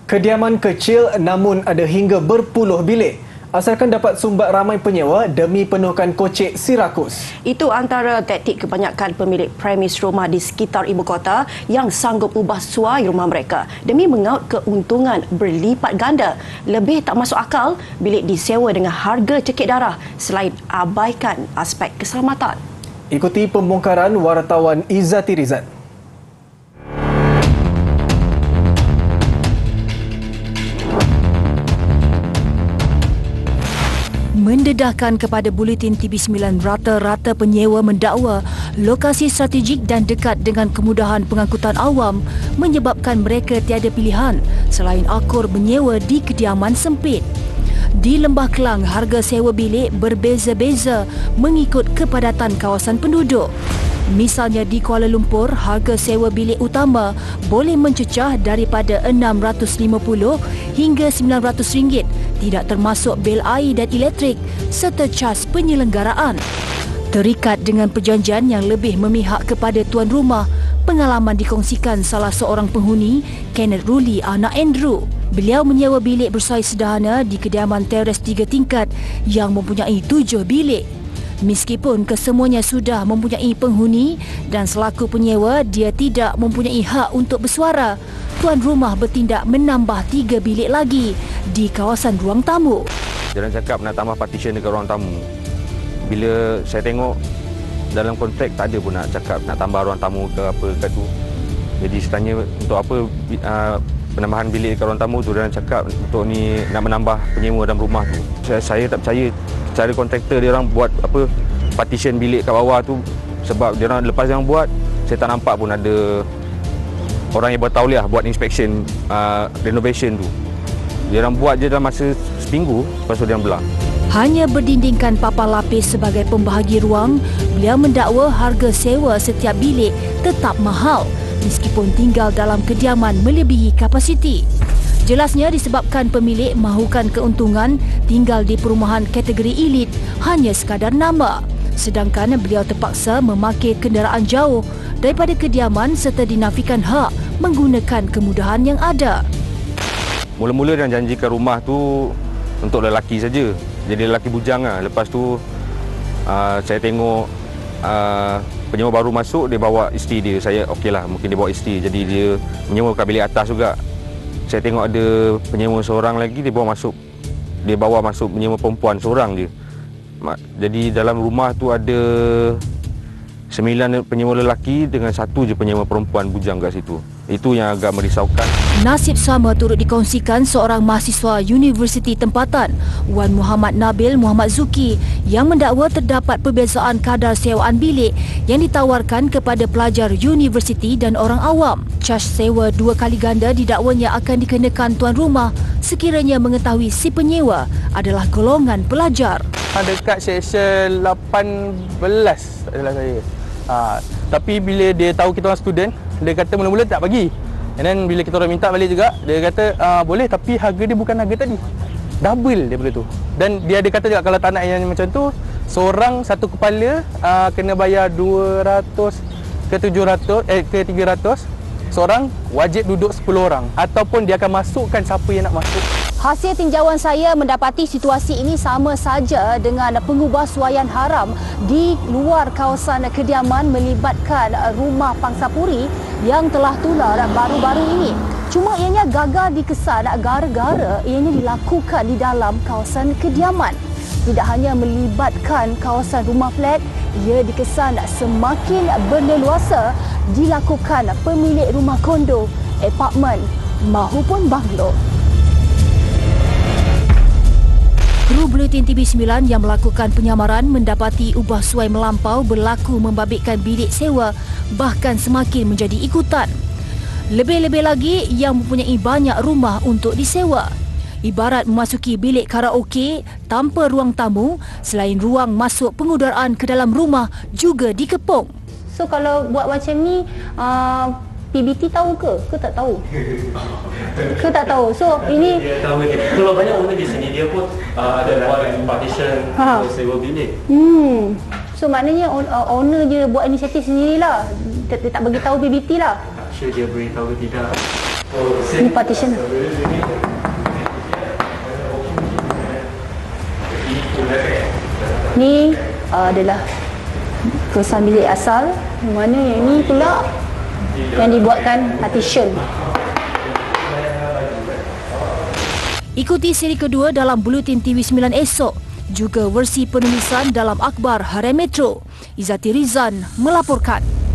Kediaman kecil namun ada hingga berpuluh bilik asalkan dapat sumbat ramai penyewa demi penuhkan kocek si rakus. Itu antara taktik kebanyakan pemilik premis rumah di sekitar ibu kota yang sanggup ubah suai rumah mereka demi mengaut keuntungan berlipat ganda. Lebih tak masuk akal bilik disewa dengan harga cekik darah selain abaikan aspek keselamatan. Ikuti pembongkaran wartawan Izzati Rizal. Mendedahkan kepada Buletin TV9, rata-rata penyewa mendakwa lokasi strategik dan dekat dengan kemudahan pengangkutan awam menyebabkan mereka tiada pilihan selain akur menyewa di kediaman sempit. Di Lembah Kelang, harga sewa bilik berbeza-beza mengikut kepadatan kawasan penduduk. Misalnya di Kuala Lumpur, harga sewa bilik utama boleh mencecah daripada RM650 hingga RM900, tidak termasuk bil air dan elektrik serta cas penyelenggaraan. Terikat dengan perjanjian yang lebih memihak kepada tuan rumah, pengalaman dikongsikan salah seorang penghuni, Kenneth Ruli, anak Andrew. Beliau menyewa bilik bersaiz sederhana di kediaman teres 3 tingkat yang mempunyai 7 bilik. Meskipun kesemuanya sudah mempunyai penghuni dan selaku penyewa dia tidak mempunyai hak untuk bersuara, tuan rumah bertindak menambah 3 bilik lagi di kawasan ruang tamu. Jangan cakap nak tambah partition dekat ruang tamu. Bila saya tengok dalam kontrak tak ada pun nak cakap nak tambah ruang tamu ke apa ke tu. Jadi sebenarnya untuk apa penambahan bilik dekat ruang tamu tu, dan cakap untuk ni nak menambah penyewa dalam rumah tu. Saya tak percaya cara kontraktor dia orang buat apa partition bilik kat bawah tu, sebab dia orang lepas yang buat saya tak nampak pun ada orang yang bertauliah buat inspection renovation tu. Dia orang buat je dalam masa seminggu, lepas tu dia orang belah. Hanya berdindingkan papan lapis sebagai pembahagi ruang, beliau mendakwa harga sewa setiap bilik tetap mahal meskipun tinggal dalam kediaman melebihi kapasiti. Jelasnya disebabkan pemilik mahukan keuntungan tinggal di perumahan kategori elit hanya sekadar nama. Sedangkan beliau terpaksa memakai kenderaan jauh daripada kediaman serta dinafikan hak menggunakan kemudahan yang ada. Mula-mula dia janjikan rumah tu untuk lelaki saja. Jadi lelaki bujang lah. Lepas tu saya tengok penyewa baru masuk, dia bawa isteri dia. Saya okeylah, mungkin dia bawa isteri. Jadi dia menyewa kat bilik atas juga. Saya tengok ada penyewa seorang lagi, dia bawa masuk penyewa perempuan seorang je. Jadi dalam rumah tu ada 9 penyewa lelaki dengan 1 je penyewa perempuan bujang kat situ. Itu yang agak merisaukan. Nasib sama turut dikongsikan seorang mahasiswa universiti tempatan, Wan Muhammad Nabil Muhammad Zuki, yang mendakwa terdapat perbezaan kadar sewaan bilik yang ditawarkan kepada pelajar universiti dan orang awam. Caj sewa 2 kali ganda didakwanya akan dikenakan tuan rumah sekiranya mengetahui si penyewa adalah golongan pelajar. Dekat seksyen 18 adalah saya. Tapi bila dia tahu kita orang student, dia kata mula-mula tak bagi. And then bila kita orang minta balik juga, dia kata boleh tapi harga dia bukan harga tadi. Double daripada tu. Dan dia ada kata juga kalau tak nak yang macam tu, seorang satu kepala kena bayar 200 ke 700 ke 300. Seorang wajib duduk 10 orang ataupun dia akan masukkan siapa yang nak masuk. Hasil tinjauan saya mendapati situasi ini sama saja dengan pengubahsuaian haram di luar kawasan kediaman melibatkan rumah pangsapuri yang telah tular baru-baru ini. Cuma ianya gagal dikesan gara-gara ianya dilakukan di dalam kawasan kediaman. Tidak hanya melibatkan kawasan rumah flat, ia dikesan semakin berleluasa dilakukan pemilik rumah kondo, apartmen mahupun banglo. Kru Buletin TV9 yang melakukan penyamaran mendapati ubah suai melampau berlaku membabitkan bilik sewa bahkan semakin menjadi ikutan. Lebih-lebih lagi yang mempunyai banyak rumah untuk disewa. Ibarat memasuki bilik karaoke tanpa ruang tamu, selain ruang masuk pengudaraan ke dalam rumah juga dikepung. So kalau buat macam ni, PBT tahu ke? Ke tak tahu? Ke tak tahu? So ini dia tahu dia. Kalau banyak owner di sini dia pun ada buat partition sewa bilik. So maknanya owner je buat inisiatif sendirilah. Dia tak bagi tahu PBT lah. Sure dia beritahu ke tidak. Ini partition. Ni adalah kawasan bilik asal. Mana yang ni pula yang dibuatkan partition. Ikuti siri kedua dalam Buletin TV9 esok. Juga versi penulisan dalam akhbar Harian Metro. Izzati Rizan melaporkan.